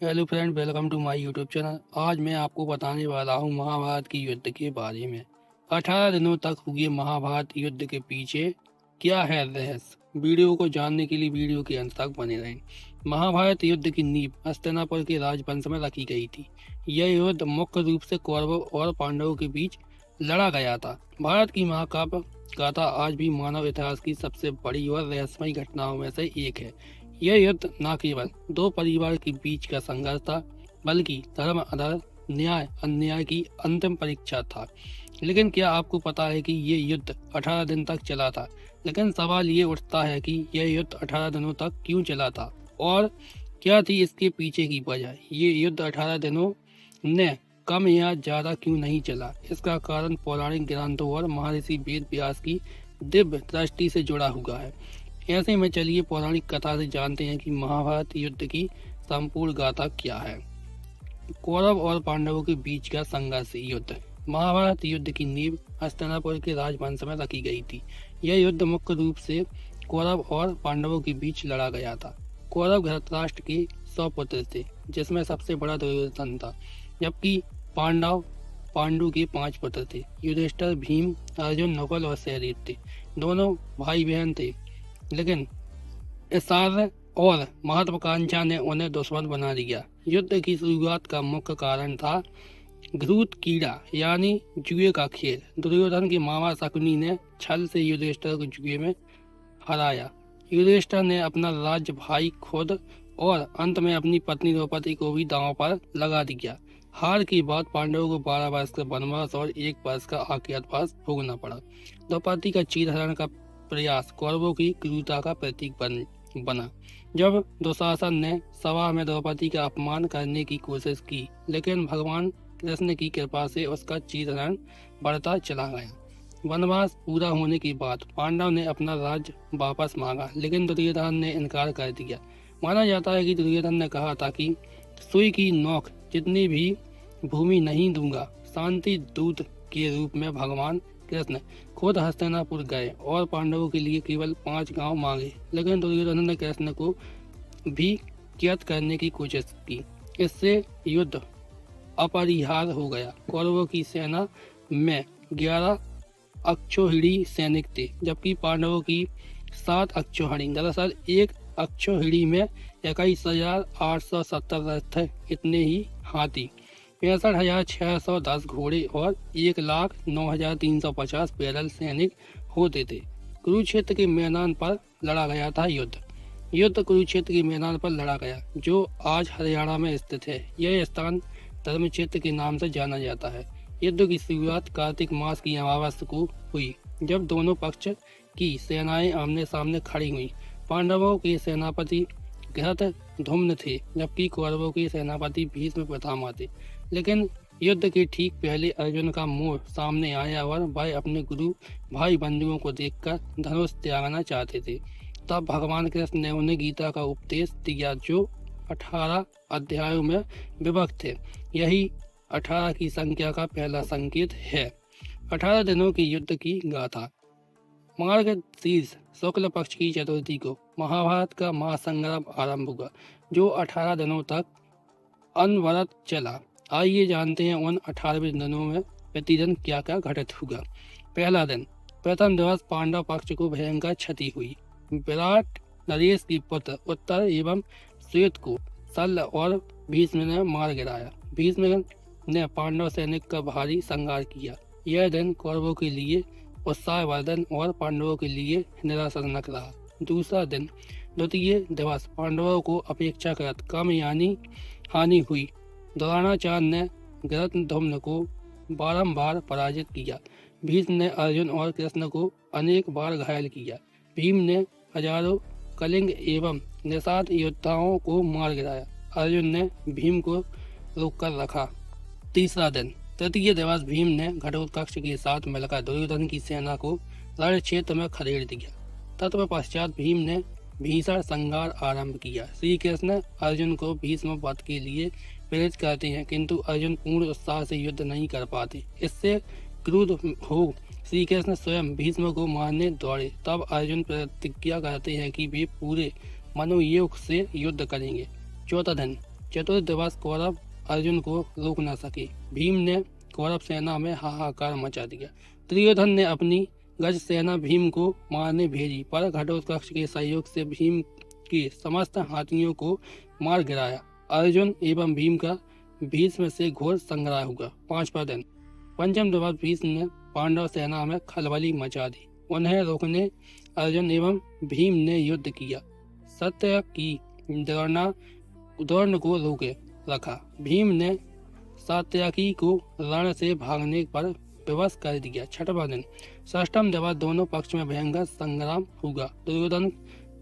Hello friend, welcome to my YouTube channel. आज मैं आपको बताने वाला हूँ महाभारत की युद्ध के बारे में। 18 दिनों तक हुए महाभारत युद्ध के पीछे क्या है रहस्य। वीडियो को जानने के लिए वीडियो के अंत तक बने रहें। महाभारत युद्ध की नींव हस्तिनापुर के राजवंश में रखी गई थी। यह युद्ध मुख्य रूप से कौरवों और पांडवों के बीच लड़ा गया था। भारत की महाकाव्य गाथा आज भी मानव इतिहास की सबसे बड़ी और रहस्यमयी घटनाओं में से एक है। यह युद्ध न केवल दो परिवार के बीच का संघर्ष था, बल्कि धर्म अधर्म, न्याय अन्याय की अंतिम परीक्षा था। लेकिन क्या आपको पता है कि ये युद्ध 18 दिन तक चला था? लेकिन सवाल ये उठता है कि यह युद्ध 18 दिनों तक क्यों चला था और क्या थी इसके पीछे की वजह। ये युद्ध 18 दिनों ने कम या ज्यादा क्यों नहीं चला? इसका कारण पौराणिक ग्रंथों और महर्षि वेद व्यास की दिव्य दृष्टि से जुड़ा हुआ है। ऐसे में चलिए पौराणिक कथा से जानते हैं कि महाभारत युद्ध की संपूर्ण गाथा क्या है। कौरव और पांडवों के बीच का संघर्ष युद्ध। महाभारत युद्ध की नींव हस्तिनापुर के राजवंश में रखी गई थी। यह युद्ध मुख्य रूप से कौरव और पांडवों के बीच लड़ा गया था। कौरव धृतराष्ट्र के 100 पुत्र थे, जिसमें सबसे बड़ा दुर्योधन था, जबकि पांडु के 5 पुत्र थे। युधिष्ठिर, भीम, अर्जुन, नकुल और सहदेव थे। दोनों भाई बहन थे, लेकिन इसार और महत्वाकांक्षा ने उन्हें दुश्मन बना दिया। युद्ध की शुरुआत का मुख्य कारण था घृत कीड़ा यानी जुए का खेल। दुर्योधन के मामा शकुनी ने छल से युधिष्ठिर को जुए में हराया। युधिष्ठिर ने अपना राज्य, भाई, खुद और अंत में अपनी पत्नी द्रौपदी को भी दांव पर लगा दिया। हार के बाद पांडवों को 12 वर्ष का वनवास और 1 वर्ष का अज्ञातवास भोगना पड़ा। द्रौपदी का चीरहरण का प्रयास कौरवों की क्रूरता का प्रतीक बना। जब दुशासन ने सभा में द्रौपदी का अपमान करने की कोशिश की, लेकिन भगवान कृष्ण की कृपा से उसका चीरहरण बढ़ता चला गया। वनवास पूरा होने के बाद पांडव ने अपना राज्य वापस मांगा, लेकिन दुर्योधन ने इनकार कर दिया। माना जाता है कि दुर्योधन ने कहा था कि सुई की नोक जितनी भी भूमि नहीं दूंगा। शांति दूत के रूप में भगवान कृष्ण खुद हस्तिनापुर गए और पांडवों के लिए केवल 5 गांव मांगे, लेकिन दुर्योधन ने कृष्ण को भी कैद करने की कोशिश की। इससे युद्ध अपरिहार्य हो गया। कौरवों की सेना में 11 अक्षौहिणी सैनिक थे, जबकि पांडवों की 7 अक्षौहिणी। दरअसल एक अक्षौहिणी में 21,870 रथ थे, इतने ही हाथी, 65,610 घोड़े और 1,09,350 पैदल सैनिक होते थे। कुरुक्षेत्र के मैदान पर लड़ा गया था युद्ध कुरुक्षेत्र के मैदान पर लड़ा गया, जो आज हरियाणा में स्थित है। यह स्थान धर्मक्षेत्र के नाम से जाना जाता है। युद्ध की शुरुआत कार्तिक मास की अमावस्या को हुई, जब दोनों पक्ष की सेनाएं आमने सामने खड़ी हुई। पांडवों के सेनापति धृतधुम्न थे, जबकि कौरवों के सेनापति भीष्म पितामह थे। लेकिन युद्ध के ठीक पहले अर्जुन का मोह सामने आया और वह अपने गुरु भाई बंधुओं को देखकर धनुष त्यागना चाहते थे। तब भगवान कृष्ण ने उन्हें गीता का उपदेश दिया, जो 18 अध्यायों में विभक्त है। यही 18 की संख्या का पहला संकेत है। 18 दिनों की युद्ध की गाथा। मार्गशीर्ष शुक्ल पक्ष की चतुर्थी को महाभारत का महासंग्राम आरंभ हुआ, जो 18 दिनों तक अनवरत चला। आइए जानते हैं उन 18 दिनों में प्रतिदिन क्या क्या घटित हुआ। पहला दिन। प्रथम दिवस पांडव पक्ष को भयंकर क्षति हुई। विराट नरेश की पुत्र उत्तर एवं श्वेत को शल्य और भीष्म ने मार गिराया। भीष्म ने पांडव सैनिक का भारी संहार किया। यह दिन कौरवों के लिए उत्साहवर्धन और पांडवों के लिए निराशाजनक रहा। दूसरा दिन। द्वितीय दिवस पांडवों को अपेक्षाकृत कम यानी हानि हुई। द्रोणाचार्य ने घृतधुम्न को बारंबार पराजित किया। भीष्म ने अर्जुन और कृष्ण को अनेक बार घायल किया। भीम ने हजारों कलिंग एवं निषाद योद्धाओं को मार गिराया। अर्जुन ने भीम को रोककर रखा। तीसरा दिन। तृतीय दिवस भीम ने घटोत्कच के साथ मिलकर दुर्योधन की सेना को रण क्षेत्र में खदेड़ दिया। तत्पश्चात भीम ने भीषण संहार आरंभ किया। श्री कृष्ण अर्जुन को भीष्म वध के लिए प्रेरित करते हैं, किंतु अर्जुन पूर्ण उत्साह से युद्ध नहीं कर पाते। इससे क्रुद्ध हो श्री कृष्ण स्वयं भीष्म को मारने दौड़े। तब अर्जुन प्रतिज्ञा करते हैं कि वे पूरे मनोयोग से युद्ध करेंगे। चौथा दिन। चतुर्थ दिवस कौरव अर्जुन को रोक न सके। भीम ने कौरव सेना में हाहाकार मचा दिया। दुर्योधन ने अपनी गज सेना भीम को मारने भेजी, पर घटोत्कच के सहयोग से भीम के समस्त हाथियों को मार गिराया। अर्जुन एवं भीम का भीष्म से घोर संग्राम हुआ। 5वां दिन पंचम दिवस भीष्म ने पांडव सेना में खलबली मचा दी। उन्हें रोकने अर्जुन एवं भीम ने युद्ध किया। सत्य की द्रोण को रोके रखा। भीम ने सात्यकी को रण से भागने पर विवश कर दिया। 6वां दिन षष्ठम दिवस दोनों पक्ष में भयंकर संग्राम हुआ। दुर्योधन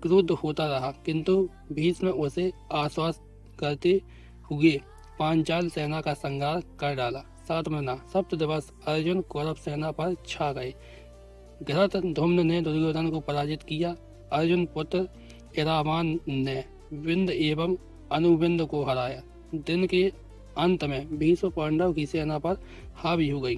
क्रुद्ध होता रहा, किंतु भीष्म उसे आश्वस्त करते हुए पांचाल सेना का संहार कर डाला। 7वां सप्त दिवस अर्जुन कौरव सेना पर छा गए। धृतधुम्न ने दुर्योधन को पराजित किया। अर्जुन पुत्र इरावान ने विंद एवं अनुविंद को हराया। दिन के अंत में भीष्म पांडव की सेना पर हावी हो गई।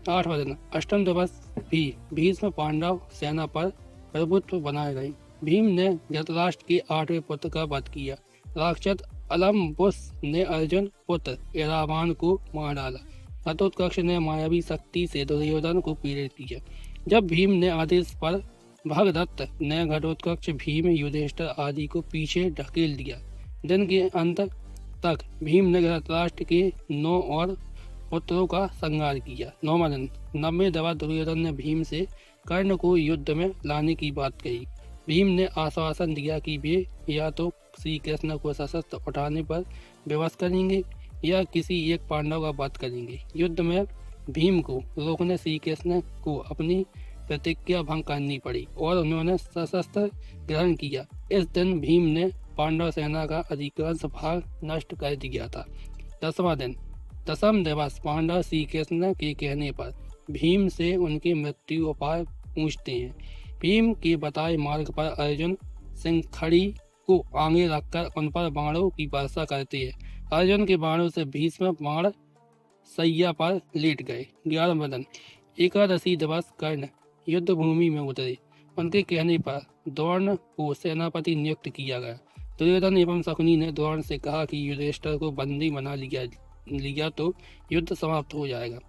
8वां दिन अष्टम दिवस भी भीष्म पांडव सेना पर प्रभुत्व बनाए गए। भीम ने धृतराष्ट्र के 8वें पुत्र का वध किया। राक्षस अलम्बुस ने अर्जुन पुत्र इरावान को मार डाला। घटोत्कच ने मायावी शक्ति से दुर्योधन को पीड़ित किया। जब भीम ने आदेश पर भगदत्त ने घटोत्कच, भीम, युधिष्ठिर आदि को पीछे ढकेल दिया। दिन के अंत तक भीम ने धृतराष्ट्र के 9 और पुत्रों का संहार किया। 9वां दिन 90वें दिवस दुर्योधन ने भीम से कर्ण को युद्ध में लाने की बात कही। भीम ने आश्वासन दिया कि वे या तो श्री कृष्ण को शस्त्र उठाने पर विवश करेंगे या किसी एक पांडव का वध करेंगे। युद्ध में भीम को रोकने श्री कृष्ण को अपनी प्रतिज्ञा भंग करनी पड़ी और उन्होंने शस्त्र ग्रहण किया। इस दिन भीम ने पांडव सेना का अधिकांश भाग नष्ट कर दिया था। 10वां दिन दसम दिवस पांडव श्री कृष्ण के कहने पर भीम से उनकी मृत्यु उपाय पूछते हैं। भीम के बताए मार्ग पर अर्जुन सिंहखड़ी को आगे रखकर उन पर बाणों की वर्षा करते हैं। अर्जुन के बाणों से भीष्म बाण सैया पर लेट गए। 11वां दिन एकादशी दिवस कर्ण युद्ध भूमि में उतरे। उनके कहने पर द्रोण को सेनापति नियुक्त किया गया। दुर्योधन एवं शकुनी ने द्रोण से कहा कि युधिष्ठिर को बंदी बना लिया तो युद्ध समाप्त हो जाएगा।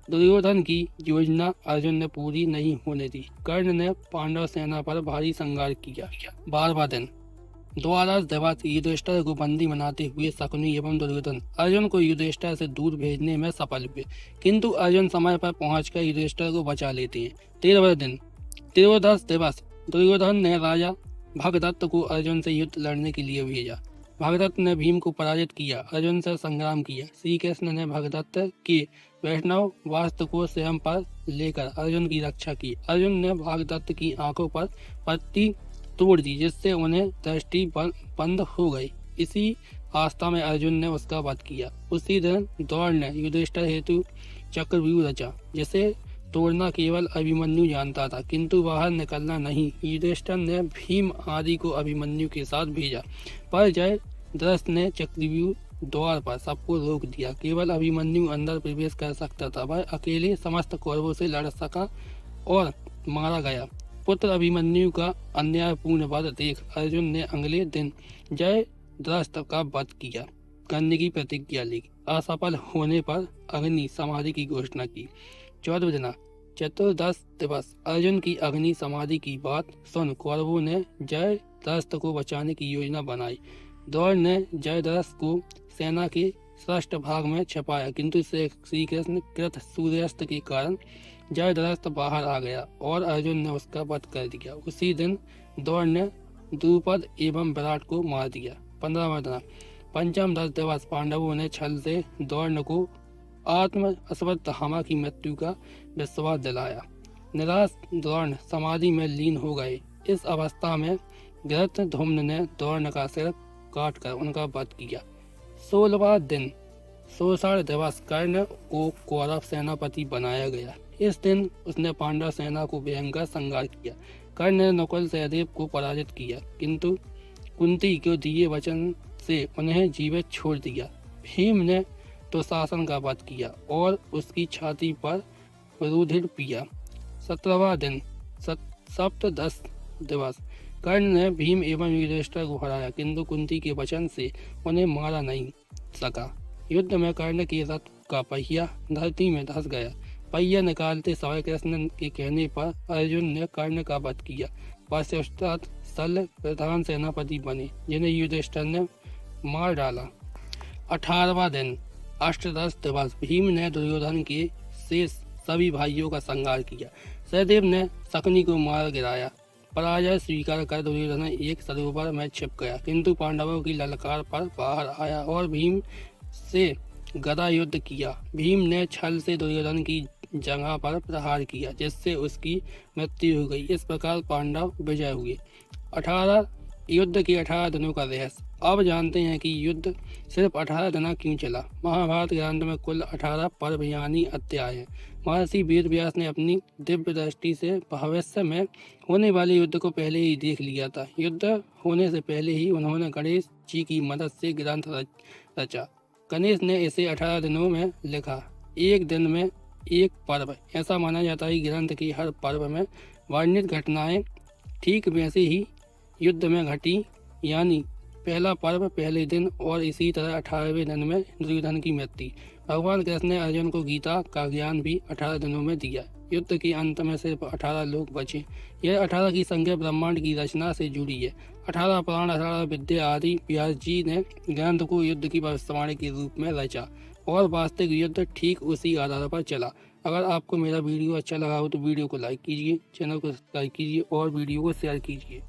दुर्योधन की योजना अर्जुन ने पूरी नहीं होने दी। कर्ण ने पांडव सेना पर भारी संहार किया। 12वां दिन द्वादश दिवस युधिष्ठिर को बंदी बनाते हुए शकुनी एवं दुर्योधन अर्जुन को युधिष्ठिर से दूर भेजने में सफल हुए, किंतु अर्जुन समय पर पहुंचकर युधिष्ठिर को बचा लेते हैं। 13वां दिन त्रयोदश दिवस दुर्योधन ने राजा भगदत्त को अर्जुन से युद्ध लड़ने के लिए भेजा। भगदत्त ने भीम को पराजित किया, अर्जुन से संग्राम किया। श्री कृष्ण ने भगदत्त के वैष्णव वास्त्र को स्वयं पर लेकर अर्जुन की रक्षा की। अर्जुन ने भगदत्त की आंखों पर पट्टी तोड़ दी, जिससे उन्हें दृष्टि बंद हो गई। इसी आस्था में अर्जुन ने उसका वध किया। उसी दिन द्रोण ने युधिष्ठिर हेतु चक्रव्यूह रचा, जिसे तोड़ना केवल अभिमन्यु जानता था, किंतु बाहर निकलना नहीं। युधिष्ठिर ने भीम आदि को अभिमन्यु के साथ भेजा, पर जयद्रथ ने चक्रव्यूह द्वार पर सबको रोक दिया। केवल अभिमन्यु अंदर प्रवेश कर सकता था। वह अकेले समस्त कौरवों से लड़ सका और मारा गया। पुत्र अभिमन्यु का अन्यायपूर्ण वध देख अर्जुन ने अगले दिन जयद्रथ का वध करने की प्रतिज्ञा ली। असफल होने पर अग्नि समाधि की घोषणा की। 14वें दिन चतुर्दश दिवस अर्जुन की अग्नि समाधि की बात सुन कौरवों ने जयद्रथ को बचाने की योजना बनाई। द्रोण ने जयद्रथ को सेना के श्रेष्ठ भाग में छिपाया, किंतु श्री कृष्ण कृत सूर्यास्त के कारण जयद्रथ बाहर आ गया और अर्जुन ने उसका वध कर दिया। उसी दिन द्रोण ने द्रुपद एवं विराट को मार दिया। 15वां दिन पंचम दस दिवस पांडवों ने छल से द्रोण को आत्म अश्वत्थामा की मृत्यु का विश्वास दिलाया। निराश द्रोण समाधि में लीन हो गए। इस अवस्था में धृतधुम्न ने द्रोण का सिर काट कर उनका वध किया। 16वां दिन शोषण दिवस कर्ण को कौरव सेनापति बनाया गया। इस दिन उसने पांडव सेना को भयंकर संहार किया। कर्ण ने नकुल सहदेव को पराजित किया, किंतु कुंती को दिए वचन से उन्हें जीवित छोड़ दिया। भीम ने दुशासन का वध किया और उसकी छाती पर रुधिर पिया। 17वां दिन सप्तदश दिवस कर्ण ने भीम एवं युधिष्ठिर को हराया, किंतु कुंती के वचन से उन्हें मारा नहीं सका। युद्ध में कर्ण के रथ का पहिया धरती में धंस गया। पहिया निकालते समय कृष्ण के कहने पर अर्जुन ने कर्ण का वध किया। पश्चात शल्य प्रधान सेनापति बने, जिन्हें युधिष्ठिर ने मार डाला। 18वां दिन अष्टदश दिवस। भीम ने दुर्योधन के शेष सभी भाइयों का संहार किया। सहदेव ने शकुनी को मार गिराया। पराजय स्वीकार कर दुर्योधन एक सरोवर में छिप गया, किंतु पांडवों की ललकार पर बाहर आया और भीम से गदा युद्ध किया। भीम ने छल से दुर्योधन की जगह पर प्रहार किया, जिससे उसकी मृत्यु हो गई। इस प्रकार पांडव विजय हुए। 18 युद्ध के 18 दिनों का रहस्य। अब जानते हैं कि युद्ध सिर्फ 18 दिन क्यों चला। महाभारत ग्रंथ में कुल 18 पर्व यानी अध्याय हैं। महर्षि वेद व्यास ने अपनी दिव्य दृष्टि से भविष्य में होने वाले युद्ध को पहले ही देख लिया था। युद्ध होने से पहले ही उन्होंने गणेश जी की मदद से ग्रंथ रचा। गणेश ने इसे 18 दिनों में लिखा, एक दिन में एक पर्व। ऐसा माना जाता है कि ग्रंथ की हर पर्व में वर्णित घटनाएं ठीक वैसे ही युद्ध में घटी, यानी पहला पर्व पहले दिन और इसी तरह 18वें दिन में दुर्योधन की मृत्यु। भगवान कृष्ण ने अर्जुन को गीता का ज्ञान भी 18 दिनों में दिया। युद्ध के अंत में सिर्फ 18 लोग बचे। यह 18 की संख्या ब्रह्मांड की रचना से जुड़ी है। 18 पुराण, 18 विद्या आदि। व्यास जी ने ग्रंथ को युद्ध की भविष्यवाणी के रूप में रचा और वास्तविक युद्ध ठीक उसी आधार पर चला। अगर आपको मेरा वीडियो अच्छा लगा हो तो वीडियो को लाइक कीजिए, चैनल को सब्सक्राइब कीजिए और वीडियो को शेयर कीजिए।